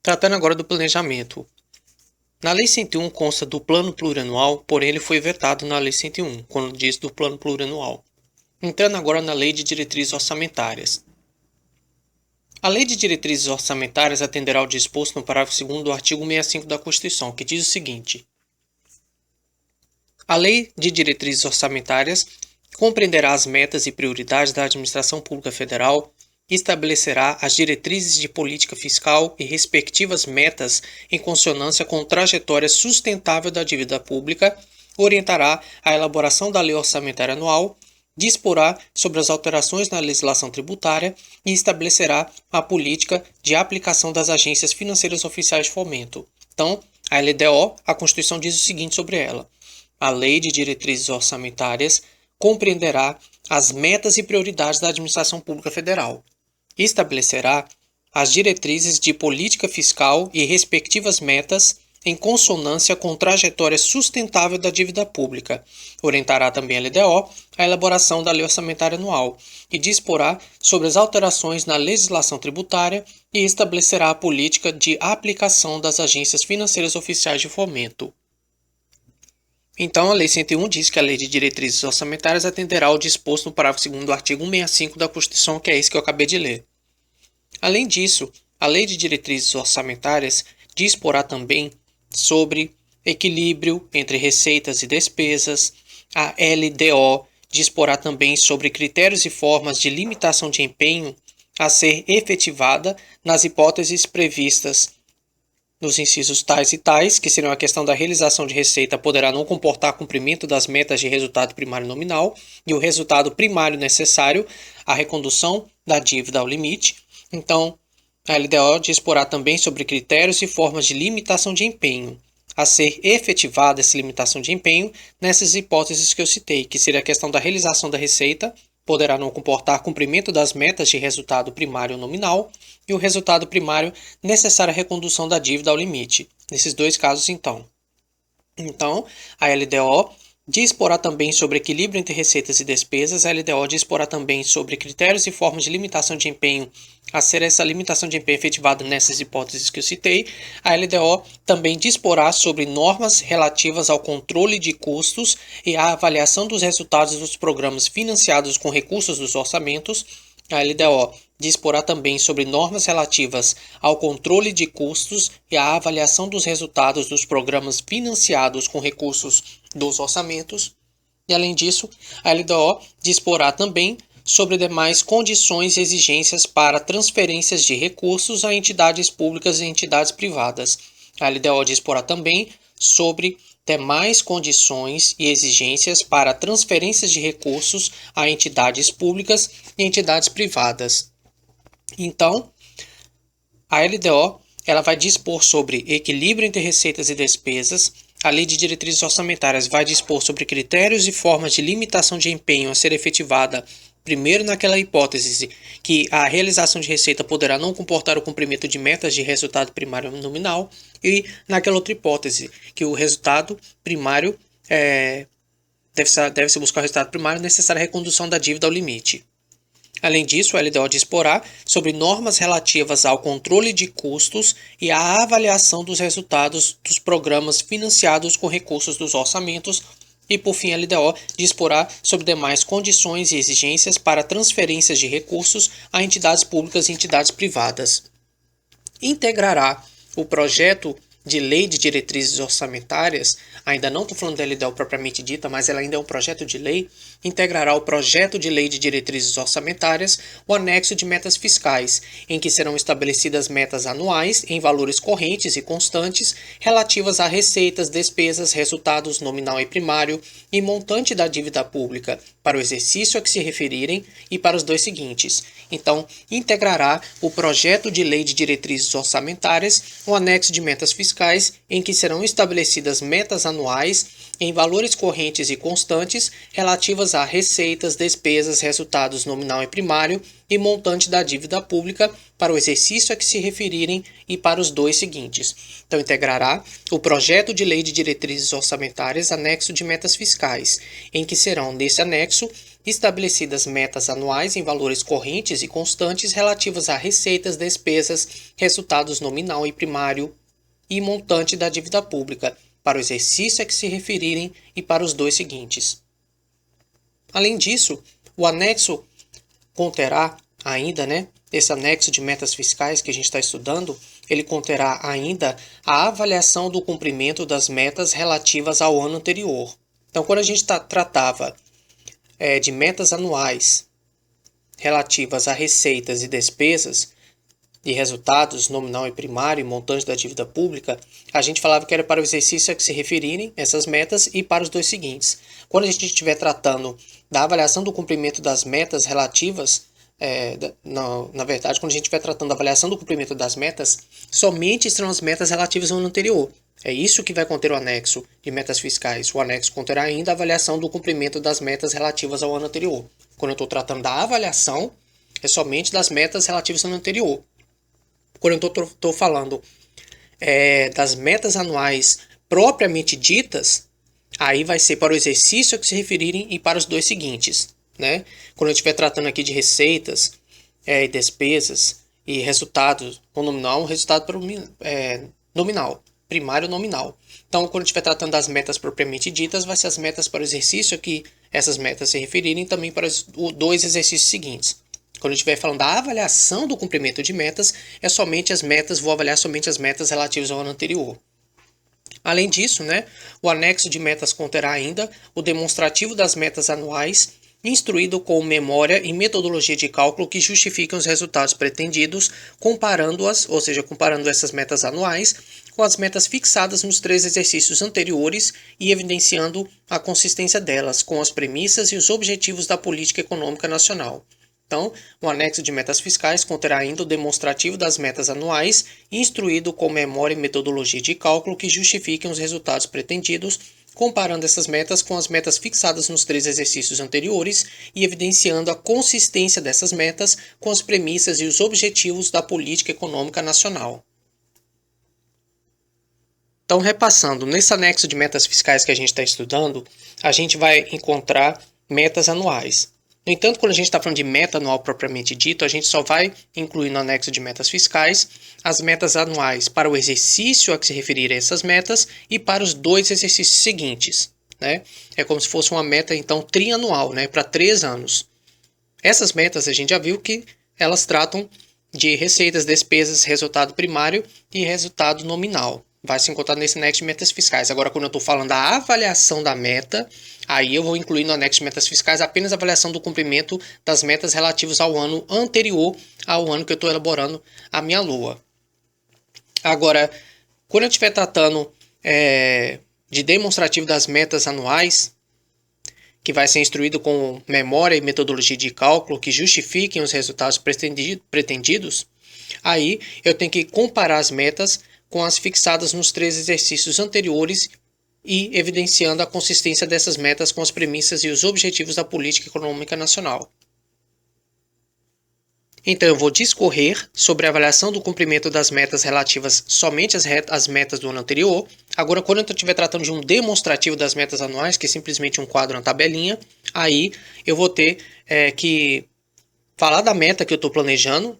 Tratando agora do planejamento. Na Lei 101 consta do Plano Plurianual, porém ele foi vetado na Lei 101, quando diz do Plano Plurianual. Entrando agora na Lei de Diretrizes Orçamentárias. A Lei de Diretrizes Orçamentárias atenderá ao disposto no parágrafo 2º do artigo 65 da Constituição, que diz o seguinte: a Lei de Diretrizes Orçamentárias compreenderá as metas e prioridades da Administração Pública Federal, estabelecerá as diretrizes de política fiscal e respectivas metas em consonância com trajetória sustentável da dívida pública, orientará a elaboração da Lei Orçamentária Anual, disporá sobre as alterações na legislação tributária e estabelecerá a política de aplicação das agências financeiras oficiais de fomento. Então, a LDO, a Constituição diz o seguinte sobre ela: a Lei de Diretrizes Orçamentárias compreenderá as metas e prioridades da Administração Pública Federal, estabelecerá as diretrizes de política fiscal e respectivas metas em consonância com trajetória sustentável da dívida pública, orientará também a LDO a elaboração da Lei Orçamentária Anual e disporá sobre as alterações na legislação tributária e estabelecerá a política de aplicação das agências financeiras oficiais de fomento. Então, a Lei 101 diz que a Lei de Diretrizes Orçamentárias atenderá ao disposto no parágrafo 2º do artigo 165 da Constituição, que é esse que eu acabei de ler. Além disso, a Lei de Diretrizes Orçamentárias disporá também sobre equilíbrio entre receitas e despesas. A LDO disporá também sobre critérios e formas de limitação de empenho a ser efetivada nas hipóteses previstas nos incisos tais e tais, que serão a questão da realização de receita poderá não comportar cumprimento das metas de resultado primário nominal e o resultado primário necessário à recondução da dívida ao limite. Então, a LDO disporá também sobre critérios e formas de limitação de empenho a ser efetivada essa limitação de empenho nessas hipóteses que eu citei, que seria a questão da realização da receita poderá não comportar cumprimento das metas de resultado primário nominal e o resultado primário necessário à recondução da dívida ao limite. Nesses dois casos, então, a LDO disporá também sobre equilíbrio entre receitas e despesas. A LDO disporá também sobre critérios e formas de limitação de empenho a ser essa limitação de empenho efetivada nessas hipóteses que eu citei. A LDO também disporá sobre normas relativas ao controle de custos e à avaliação dos resultados dos programas financiados com recursos dos orçamentos. A LDO disporá também sobre normas relativas ao controle de custos e à avaliação dos resultados dos programas financiados com recursos dos orçamentos. E, além disso, a LDO disporá também sobre demais condições e exigências para transferências de recursos a entidades públicas e entidades privadas. A LDO disporá também sobre demais condições e exigências para transferências de recursos a entidades públicas e entidades privadas. Então, a LDO ela vai dispor sobre equilíbrio entre receitas e despesas. A Lei de Diretrizes Orçamentárias vai dispor sobre critérios e formas de limitação de empenho a ser efetivada, primeiro naquela hipótese que a realização de receita poderá não comportar o cumprimento de metas de resultado primário nominal, e naquela outra hipótese que o resultado primário deve-se buscar o resultado primário necessário à recondução da dívida ao limite. Além disso, a LDO disporá sobre normas relativas ao controle de custos e à avaliação dos resultados dos programas financiados com recursos dos orçamentos. E, por fim, a LDO disporá sobre demais condições e exigências para transferências de recursos a entidades públicas e entidades privadas. Integrará o projeto de Lei de Diretrizes Orçamentárias, ainda não estou falando da LDO propriamente dita, mas ela ainda é um projeto de lei, integrará o projeto de Lei de Diretrizes Orçamentárias o anexo de metas fiscais, em que serão estabelecidas metas anuais em valores correntes e constantes relativas a receitas, despesas, resultados nominal e primário e montante da dívida pública para o exercício a que se referirem e para os dois seguintes. Então, integrará o projeto de Lei de Diretrizes Orçamentárias o anexo de metas fiscais, em que serão estabelecidas metas anuais em valores correntes e constantes relativas a receitas, despesas, resultados nominal e primário e montante da dívida pública para o exercício a que se referirem e para os dois seguintes. Então, integrará o projeto de Lei de Diretrizes Orçamentárias anexo de metas fiscais, em que serão, nesse anexo, estabelecidas metas anuais em valores correntes e constantes relativas a receitas, despesas, resultados nominal e primário e montante da dívida pública, para o exercício a que se referirem e para os dois seguintes. Além disso, o anexo conterá ainda, esse anexo de metas fiscais que a gente está estudando, ele conterá ainda a avaliação do cumprimento das metas relativas ao ano anterior. Então, quando a gente tratava de metas anuais relativas a receitas e despesas, de resultados nominal e primário e montante da dívida pública, a gente falava que era para o exercício a que se referirem essas metas e para os dois seguintes. Quando a gente estiver tratando da avaliação do cumprimento das metas relativas, na verdade, quando a gente estiver tratando da avaliação do cumprimento das metas, somente serão as metas relativas ao ano anterior. É isso que vai conter o anexo de metas fiscais. O anexo conterá ainda a avaliação do cumprimento das metas relativas ao ano anterior. Quando eu estou tratando da avaliação, é somente das metas relativas ao ano anterior. Quando eu estou falando das metas anuais propriamente ditas, aí vai ser para o exercício a que se referirem e para os dois seguintes. Quando eu estiver tratando aqui de receitas e despesas e resultados com nominal, um resultado nominal, primário nominal. Então, quando eu estiver tratando das metas propriamente ditas, vai ser as metas para o exercício a que essas metas se referirem também para os dois exercícios seguintes. Quando eu estiver falando da avaliação do cumprimento de metas, vou avaliar somente as metas relativas ao ano anterior. Além disso, o anexo de metas conterá ainda o demonstrativo das metas anuais, instruído com memória e metodologia de cálculo que justificam os resultados pretendidos, comparando-as, ou seja, comparando essas metas anuais com as metas fixadas nos 3 exercícios anteriores e evidenciando a consistência delas com as premissas e os objetivos da política econômica nacional. Então, o anexo de metas fiscais conterá ainda o demonstrativo das metas anuais, instruído com memória e metodologia de cálculo que justifiquem os resultados pretendidos, comparando essas metas com as metas fixadas nos 3 exercícios anteriores e evidenciando a consistência dessas metas com as premissas e os objetivos da política econômica nacional. Então, repassando, nesse anexo de metas fiscais que a gente está estudando, a gente vai encontrar metas anuais. No entanto, quando a gente está falando de meta anual propriamente dito, a gente só vai incluir no anexo de metas fiscais as metas anuais para o exercício a que se referirem essas metas e para os 2 exercícios seguintes. É como se fosse uma meta, então, trianual, para 3 anos. Essas metas a gente já viu que elas tratam de receitas, despesas, resultado primário e resultado nominal. Vai se encontrar nesse anexo de metas fiscais. Agora, quando eu estou falando da avaliação da meta, aí eu vou incluir no anexo de metas fiscais apenas a avaliação do cumprimento das metas relativas ao ano anterior ao ano que eu estou elaborando a minha LOA. Agora, quando eu estiver tratando de demonstrativo das metas anuais, que vai ser instruído com memória e metodologia de cálculo que justifiquem os resultados pretendidos, aí eu tenho que comparar as metas com as fixadas nos 3 exercícios anteriores e evidenciando a consistência dessas metas com as premissas e os objetivos da política econômica nacional. Então, eu vou discorrer sobre a avaliação do cumprimento das metas relativas somente às metas do ano anterior. Agora, quando eu estiver tratando de um demonstrativo das metas anuais, que é simplesmente um quadro, uma tabelinha, aí eu vou ter que falar da meta que eu estou planejando,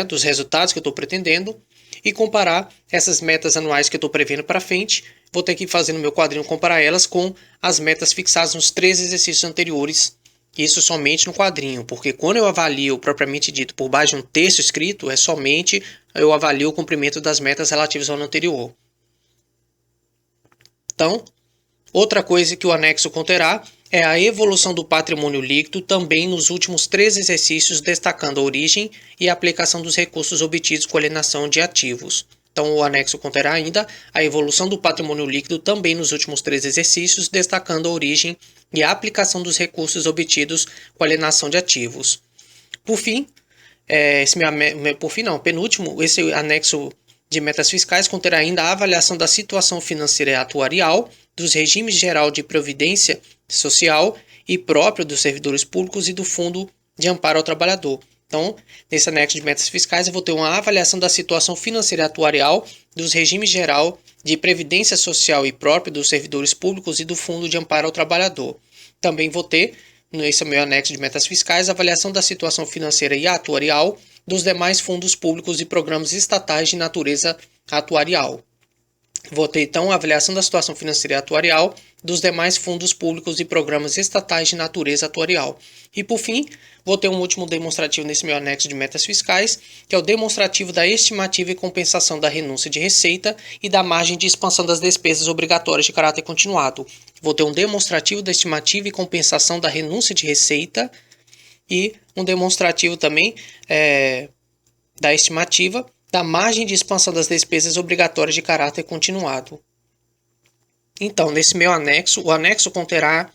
dos resultados que eu estou pretendendo, e comparar essas metas anuais que eu estou prevendo para frente. Vou ter que fazer no meu quadrinho, comparar elas com as metas fixadas nos 3 exercícios anteriores. Isso somente no quadrinho, porque quando eu avalio propriamente dito por base de um texto escrito, somente eu avalio o cumprimento das metas relativas ao ano anterior. Então, outra coisa que o anexo conterá é a evolução do patrimônio líquido também nos últimos 3 exercícios, destacando a origem e a aplicação dos recursos obtidos com alienação de ativos. Então, o anexo conterá ainda a evolução do patrimônio líquido também nos últimos 3 exercícios, destacando a origem e a aplicação dos recursos obtidos com alienação de ativos. Por fim, penúltimo, esse anexo de metas fiscais conterá ainda a avaliação da situação financeira e atuarial, dos regimes geral de previdência social e próprio dos servidores públicos e do Fundo de Amparo ao Trabalhador. Então, nesse anexo de metas fiscais, eu vou ter uma avaliação da situação financeira e atuarial, dos regimes geral de previdência social e próprio dos servidores públicos e do Fundo de Amparo ao Trabalhador. Também vou ter, nesse meu anexo de metas fiscais, avaliação da situação financeira e atuarial dos demais fundos públicos e programas estatais de natureza atuarial. Vou ter, então, a avaliação da situação financeira e atuarial dos demais fundos públicos e programas estatais de natureza atuarial. E, por fim, vou ter um último demonstrativo nesse meu anexo de metas fiscais, que é o demonstrativo da estimativa e compensação da renúncia de receita e da margem de expansão das despesas obrigatórias de caráter continuado. Vou ter um demonstrativo da estimativa e compensação da renúncia de receita e um demonstrativo também da estimativa da margem de expansão das despesas obrigatórias de caráter continuado. Então, nesse meu anexo, o anexo conterá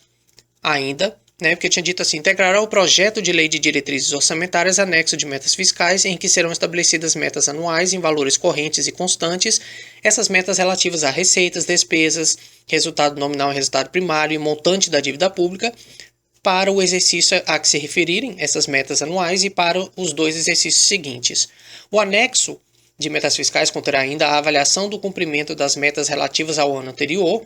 ainda, porque eu tinha dito assim, integrará o projeto de lei de diretrizes orçamentárias anexo de metas fiscais, em que serão estabelecidas metas anuais em valores correntes e constantes, essas metas relativas a receitas, despesas, resultado nominal e resultado primário e montante da dívida pública, para o exercício a que se referirem essas metas anuais e para os 2 exercícios seguintes. O anexo de metas fiscais conterá ainda a avaliação do cumprimento das metas relativas ao ano anterior,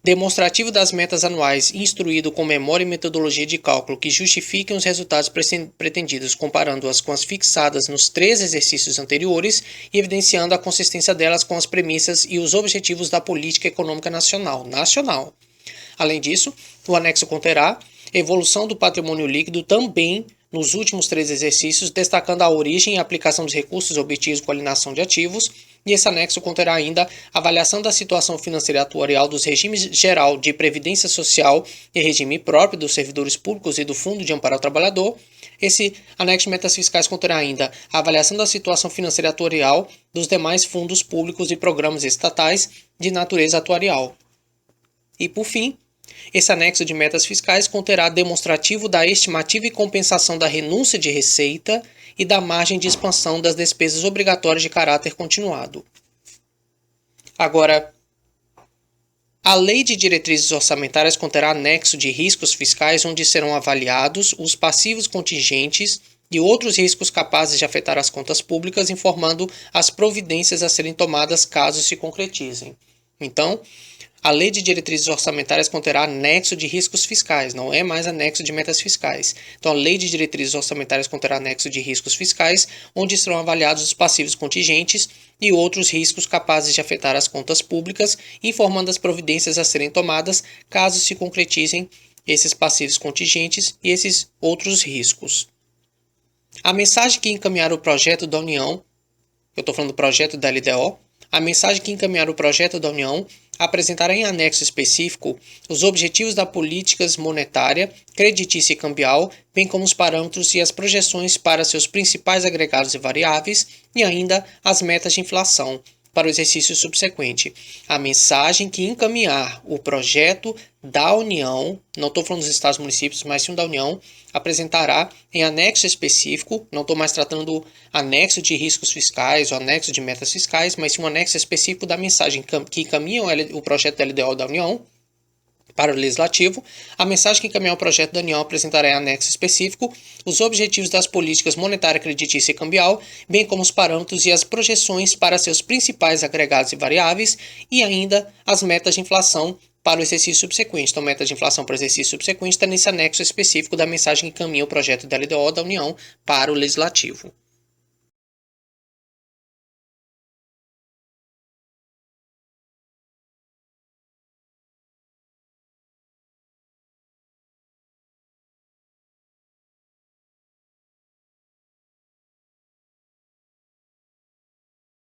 demonstrativo das metas anuais instruído com memória e metodologia de cálculo que justifiquem os resultados pretendidos, comparando-as com as fixadas nos 3 exercícios anteriores e evidenciando a consistência delas com as premissas e os objetivos da política econômica nacional. Além disso, o anexo conterá evolução do patrimônio líquido também nos últimos 3 exercícios, destacando a origem e a aplicação dos recursos obtidos com alienação de ativos, e esse anexo conterá ainda avaliação da situação financeira atuarial dos regimes geral de previdência social e regime próprio dos servidores públicos e do Fundo de Amparo ao Trabalhador. Esse anexo de metas fiscais conterá ainda a avaliação da situação financeira atuarial dos demais fundos públicos e programas estatais de natureza atuarial. E, por fim, esse anexo de metas fiscais conterá demonstrativo da estimativa e compensação da renúncia de receita e da margem de expansão das despesas obrigatórias de caráter continuado. Agora, a Lei de Diretrizes Orçamentárias conterá anexo de riscos fiscais onde serão avaliados os passivos contingentes e outros riscos capazes de afetar as contas públicas, informando as providências a serem tomadas caso se concretizem. Então, a Lei de Diretrizes Orçamentárias conterá anexo de riscos fiscais, não é mais anexo de metas fiscais. Então, a Lei de Diretrizes Orçamentárias conterá anexo de riscos fiscais, onde serão avaliados os passivos contingentes e outros riscos capazes de afetar as contas públicas, informando as providências a serem tomadas caso se concretizem esses passivos contingentes e esses outros riscos. A mensagem que encaminhar o projeto da União, eu estou falando do projeto da LDO, a mensagem que encaminhar o projeto da União apresentará em anexo específico os objetivos da política monetária, creditícia e cambial, bem como os parâmetros e as projeções para seus principais agregados e variáveis, e ainda as metas de inflação para o exercício subsequente. A mensagem que encaminhar o projeto da União, não estou falando dos estados e municípios, mas sim da União, apresentará em anexo específico, não estou mais tratando do anexo de riscos fiscais ou anexo de metas fiscais, mas sim um anexo específico da mensagem que encaminha o projeto da LDO da União para o Legislativo. A mensagem que encaminhar o projeto da União apresentará em anexo específico os objetivos das políticas monetária, creditícia e cambial, bem como os parâmetros e as projeções para seus principais agregados e variáveis, e ainda as metas de inflação para o exercício subsequente. Então, metas de inflação para o exercício subsequente está nesse anexo específico da mensagem que encaminha o projeto da LDO da União para o Legislativo.